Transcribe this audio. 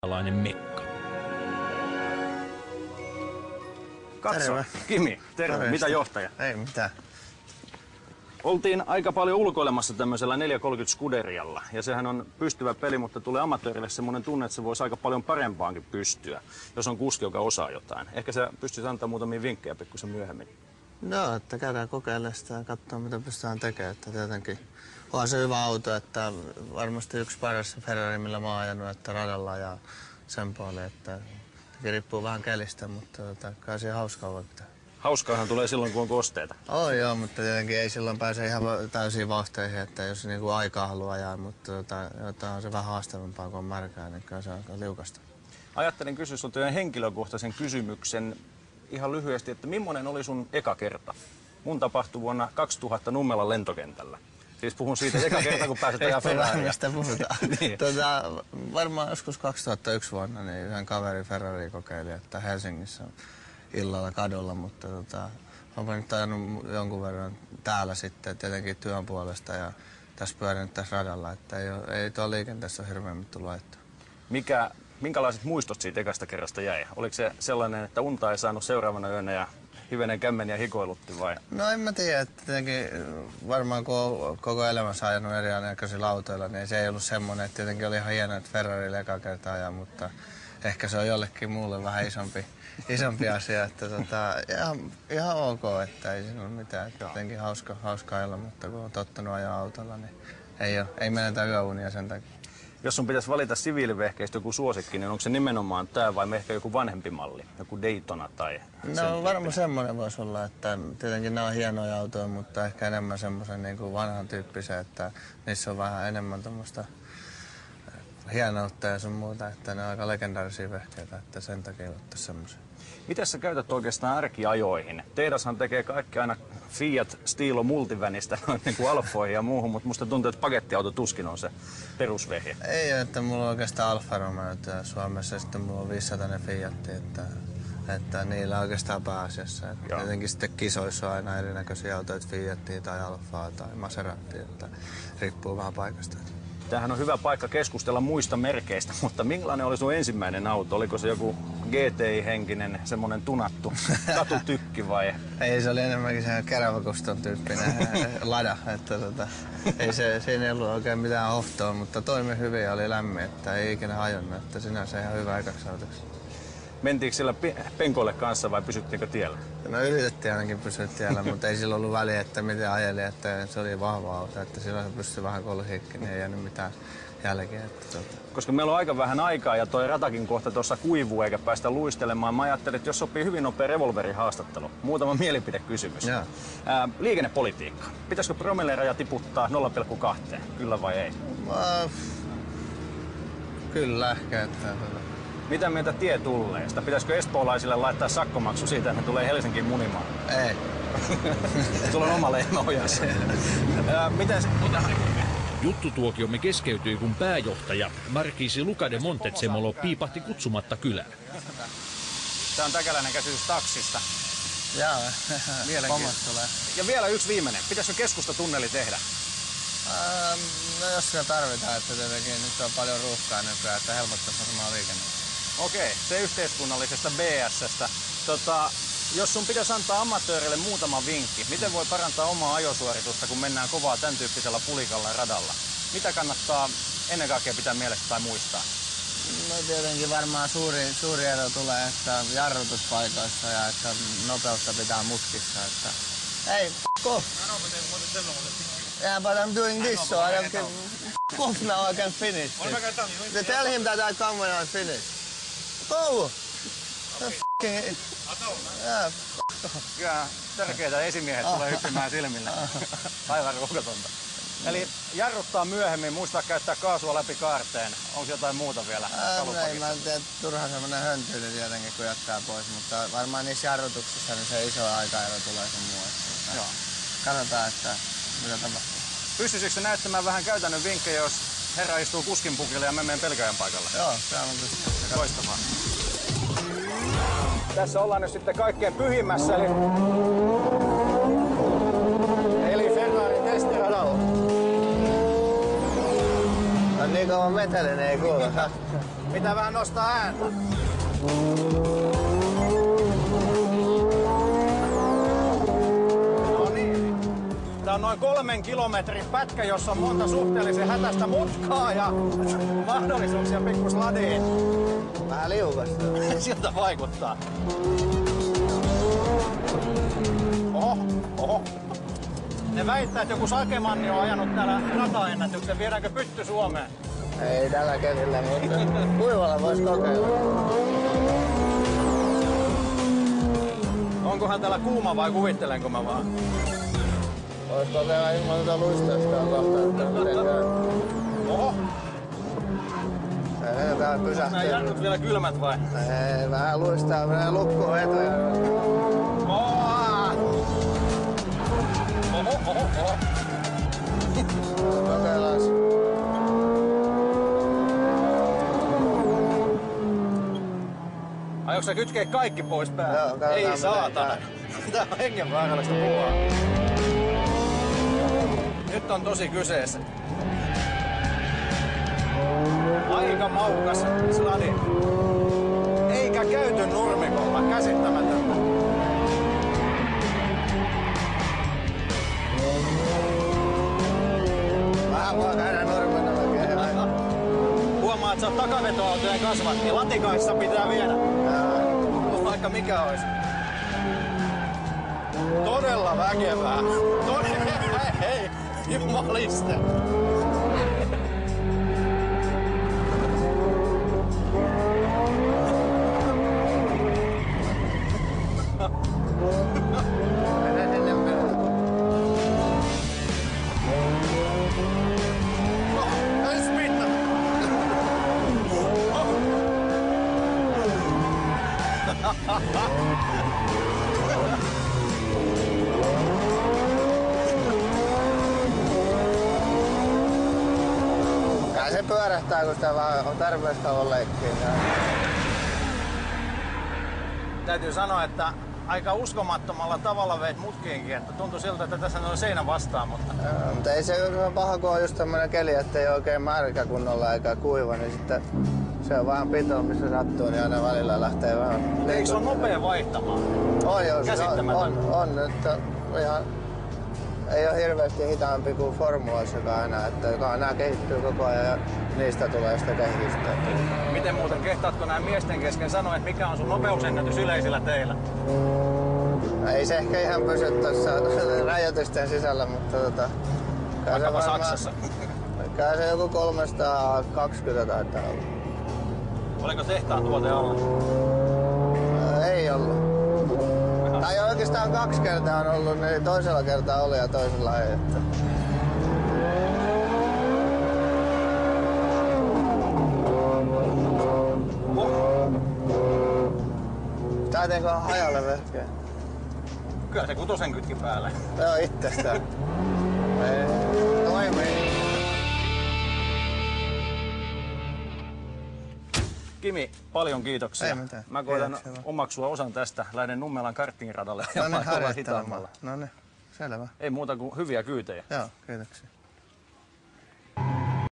alainen mekka. Katso, Terve. Kimi, terve. Mitä johtaja? Ei mitään. Oltiin aika paljon ulkoilemassa tämmöisellä 430 Scuderialla. Ja sehän on pystyvä peli, mutta tulee amatöörille semmoinen tunne, että se voisi aika paljon parempaankin pystyä, jos on kuski, joka osaa jotain. Ehkä sä pystyt antaa muutamia vinkkejä pikkusen myöhemmin. No, että käydään kokeilemaan sitä ja katsoa, mitä pystytään tekemään. Että tietenkin on se hyvä auto, että varmasti yksi paras Ferrari, millä mä oon ajanut, että radalla ja sen puolelle, että riippuu vähän kelistä, mutta kai siihen hauskaa voi pitää. Hauskaahan tulee silloin, kun on kosteita. Joo, mutta tietenkin ei silloin pääse ihan täysiin vauhteihin, että jos niinku aikaa haluaa ajaa, mutta on se vähän haastavampaa, kun on märkää, niin kyllä se on aika liukasta. Ajattelin kysyä sinulta henkilökohtaisen kysymyksen ihan lyhyesti, että millainen oli sun eka kerta? Mun tapahtui vuonna 2000 Nummelan lentokentällä. Siis puhun siitä eka kerta, kun pääset ajaa Ferraria. Mistä puhutaan. Niin. Varmaan joskus 2001 vuonna niin yhden kaverin Ferrari kokeili, että Helsingissä illalla kadulla, mutta olen nyt ajanut jonkun verran täällä sitten tietenkin työn puolesta ja tässä pyörinyt tässä radalla, että ei tuo liikenteessä ole hirveämmin tullut ajettua. Minkälaiset muistot siitä ekasta kerrasta jäi? Oliko se sellainen, että unta ei saanut seuraavana yönä ja hivenen kämmeniä hikoilutti vai? No en mä tiedä, että tietenkin varmaan kun on koko elämänsä ajanut erinäköisillä autoilla, niin se ei ollut semmoinen, että tietenkin oli ihan hienoa, että Ferrarilla eka kertaa ajaa, mutta ehkä se on jollekin muulle vähän isompi asia, että ihan ok, että ei siinä ole mitään, että jotenkin hauska ajalla, mutta kun on tottunut ajaa autolla, niin ei menetä yöunia sen takia. Jos sun pitäisi valita siviilivehkeistä joku suosikki, niin onko se nimenomaan tämä vai ehkä joku vanhempi malli? Joku Daytona tai No varmaan semmoinen voisi olla, että tietenkin nämä on hienoja autoja, mutta ehkä enemmän semmoisen niin kuin vanhan tyyppisen, että niissä on vähän enemmän tuommoista hienoutta ja sun muuta, että ne on aika legendaarisia vehkeitä, että sen takia ottaisi semmoisen. Miten sä käytät oikeastaan arkiajoihin? Teidashan tekee kaikki aina Fiat Stilo Multivanista niin kuin Alfoihin ja muuhun, mutta musta tuntuu, että pakettiauto tuskin on se perusvehje. Ei, että mulla on oikeastaan Alfa Romeo Suomessa ja sitten mulla on 500 Fiat, että niillä oikeastaan pääasiassa. Tietenkin sitten kisoissa on aina erinäköisiä autoja, Fiatia tai Alfaa tai Maseratia, että riippuu vähän paikasta. Tämähän on hyvä paikka keskustella muista merkeistä, mutta millainen oli sun ensimmäinen auto? Oliko se joku GTI-henkinen, semmoinen tunattu katutykki vai? Ei, se oli enemmänkin se Keravakuston tyyppinen Lada, että siinä ei ollut oikein mitään hohtoa, mutta toimi hyvin ja oli lämmin, että ei ikinä hajonnut, että sinänsä ihan hyvä ekaksi autoksi. Mentiinkö sillä penkoille kanssa vai pysyttiinkö tiellä? No yritettiin ainakin pysyä tiellä, mutta ei sillä ollut väliä, että miten ajeli, että se oli vahva auto, että silloin se pystyi vähän kolhiikkiin, niin ei jäänyt mitään jälkeä. Koska meillä on aika vähän aikaa ja toi ratakin kohta tuossa kuivuu eikä päästä luistelemaan, mä ajattelin, että jos sopii hyvin nopea revolverihaastattelu, muutama mielipidekysymys. Liikennepolitiikka. Pitäisikö promilleraja tiputtaa 0,2? Kyllä vai ei? Kyllä ehkä, että mitä mieltä tietulleista? Pitäisikö espoolaisille laittaa sakkomaksu siitä, että ne tulee Helsinkiin munimaan? Ei. Sulla on oma lehmä ojassa. Juttutuokiomme keskeytyi, kun pääjohtaja Markiisi Luca de Montezemolo piipahti kutsumatta kylään. Tää on täkäläinen käsitys taksista. Jaa, mielenkiintoista. Ja vielä yksi viimeinen. Pitäisikö keskustatunneli tehdä? No jos sitä tarvitaan, että tietenkin nyt on paljon ruuhkaa nykyään, että helpottaisi varmaan liikennettä. Okei, se yhteiskunnallisesta BS:stä. Jos sun pitäisi antaa amatöörille muutama vinkki, miten voi parantaa omaa ajosuoritusta, kun mennään kovaa tämän tyyppisellä pulikalla ja radalla? Mitä kannattaa ennen kaikkea pitää mielessä tai muistaa? No tietenkin varmaan suuri ero tulee, että jarrutuspaikoissa ja että nopeutta pitää mutkissa. Että hey, off! Yeah, but I'm doing this, so I don't care. Off now, I can finish. Tell him that I come when I finish. Go! Okay. Kyllä tärkeitä esimiehet tulee hyppimään silmille. Aivan ruukatonta. Eli jarruttaa myöhemmin, muistaa käyttää kaasua läpi kaarteen. Onko jotain muuta vielä? Ei, mä en tiedä, turha semmonen höntyily tietenkin, kun jättää pois, mutta varmaan niissä jarrutuksissa niin se iso aikaero tulee sun muassa. Joo. Katsotaan, että mitä tapahtuu. Pystyisikö näyttämään vähän käytännön vinkkejä, jos herra istuu kuskin pukille ja me menen pelkäjän paikalle? Joo, se on pystyy. Loistavaa. Tässä ollaan nyt sitten kaikkein pyhimmässä, eli Ferrarin testiradalla. On niin kauan meteli, niin ei kuulu. Pitää vähän nostaa ääntä. No niin. Tää on noin 3 kilometrin pätkä, jossa on monta suhteellisen hätäistä mutkaa ja mahdollisuuksia pikkusladiin. Vähän liukasta. Siltä vaikuttaa. Oho. Ne väittää, että joku Sakemanni on ajanut täällä rataennätyksen. Viedäänkö pytty Suomeen? Ei tällä kelillä, mutta kuivalla vois kokeilla. Onkohan täällä kuuma vai kuvittelenko mä vaan? Vois kokeilla ilman tätä luistausta kohtaa, että miten käy. Oho! Ei täällä pysähtyy. Nää jarrut vielä kylmät vai? Ei, vähän luistaa, menee lukkoon vetoja. Oho. Kokeillaan. Aiotko sä kytkeä kaikki pois päältä? Ei saatana. Tää on hengenvaarallista puhua. Nyt on tosi kyseessä. Aika maukas sladi. Eikä käyty nurmikolla. Käsittämätöntä. Vähän vaan käydään nurmikolla. Huomaa, että sä oot takavetoautojen kasvat, niin latikaissa pitää viedä. Vaikka mikä olisi. Todella väkevää. Hei, jumaliste. Kyllä se pyörähtää, kun sitä vaan on tarpeeksi kauan leikkiä. Täytyy sanoa, että aika uskomattomalla tavalla veit mutkiinkin, että tuntui siltä, että tässä on seinä vastaan, mutta... mutta ei se ole paha, kun on just tämmönen keli, että ei oikein märkä kunnolla eikä kuiva, niin sitten se on vähän pitoa, missä sattuu, niin aina välillä lähtee vähän... Eikö se ole nopea vaihtamaan? On joo, on, että ihan... Ei ole hirveästi hitaampi kuin formuloissakaan enää, että nämä kehittyy koko ajan ja niistä tulee sitä kehitystä. Miten muuten kehtaatko nämä miesten kesken sanoa, että mikä on sun nopeusennätys yleisillä teillä? Ei se ehkä ihan pysy tuossa rajoitusten sisällä, mutta vaikkapa Saksassa. Kai se joku 320 taitaa olla. Oliko tehtaan tuote alla? Ei ollut. Tai oikeastaan 2 kertaa on ollut, niin toisella kertaa oli ja toisella ei. Että... Taitinkohan hajalle vehkeä? Kyllä se kutosen kytki päälle. Joo, itsestään. Toimii. Kimi, paljon kiitoksia. Ei mitään. Mä koitan omaksua osan tästä. Lähden Nummelan karttingradalle ja no niin, hitaammalla. No niin, selvä. Ei muuta kuin hyviä kyytejä. Joo, kiitoksia.